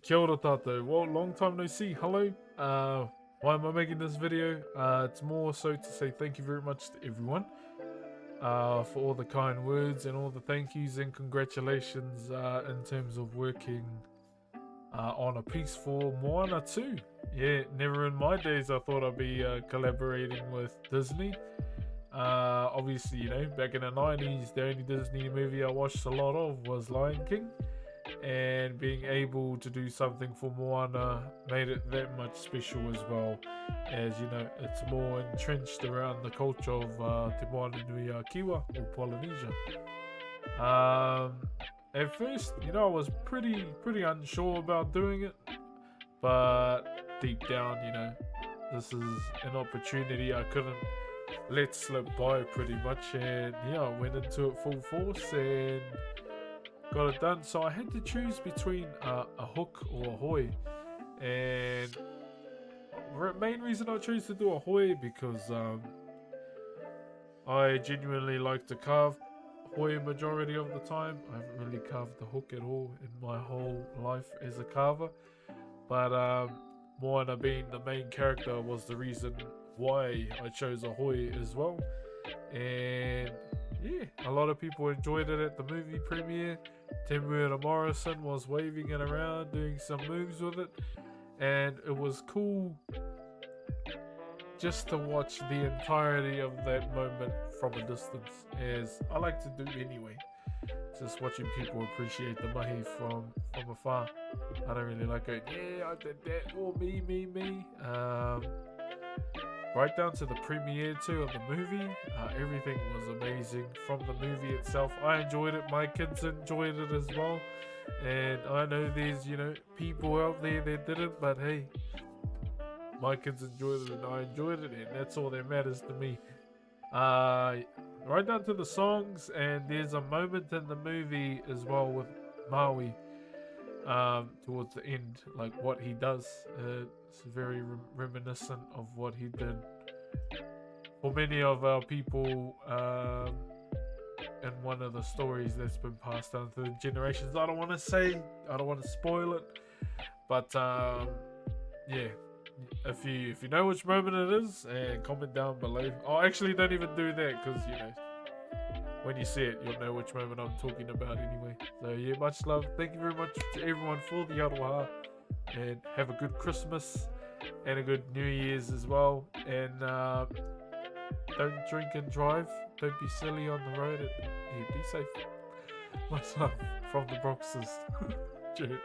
Kia ora tātou. Well, long time no see. Hello. Why am I making this video? It's more so to say thank you very much to everyone for all the kind words and all the thank yous and congratulations in terms of working on a piece for Moana 2. Yeah, never in my days I thought I'd be collaborating with Disney. Obviously, you know, back in the 90s, the only Disney movie I watched a lot of was Lion King. And being able to do something for Moana made it that much special as well, as you know, it's more entrenched around the culture of Te Moana Nui a Kiwa or Polynesia. At first, you know, I was pretty unsure about doing it, but deep down, you know, this is an opportunity I couldn't let slip by pretty much, and yeah, I went into it full force and got it done. So I had to choose between a hook or a hoi, and the main reason I chose to do a hoi because I genuinely like to carve hoi majority of the time. I haven't really carved the hook at all in my whole life as a carver, but Moana being the main character was the reason why I chose a hoi as well. And yeah, a lot of people enjoyed it at the movie premiere. Temuera Morrison was waving it around, doing some moves with it, and it was cool just to watch the entirety of that moment from a distance, as I like to do anyway. Just watching people appreciate the mihi from afar. I don't really like it. Yeah, I did that. Or me. Right down to the premiere too of the movie, everything was amazing from the movie itself. I enjoyed it, my kids enjoyed it as well, and I know there's, you know, people out there that didn't, but hey, my kids enjoyed it and I enjoyed it, and that's all that matters to me. Right down to the songs, and there's a moment in the movie as well with Maui towards the end, like what he does. It's very reminiscent of what he did for many of our people in one of the stories that's been passed down through the generations. I don't want to spoil it, but yeah, if you know which moment it is, and comment down below. Oh, actually, don't even do that, because you know, when you see it, you'll know which moment I'm talking about anyway. So yeah, much love. Thank you very much to everyone for the aroha, and have a good Christmas and a good New Year's as well. And don't drink and drive. Don't be silly on the road. Yeah, be safe. Much love from the Broxes. Cheers.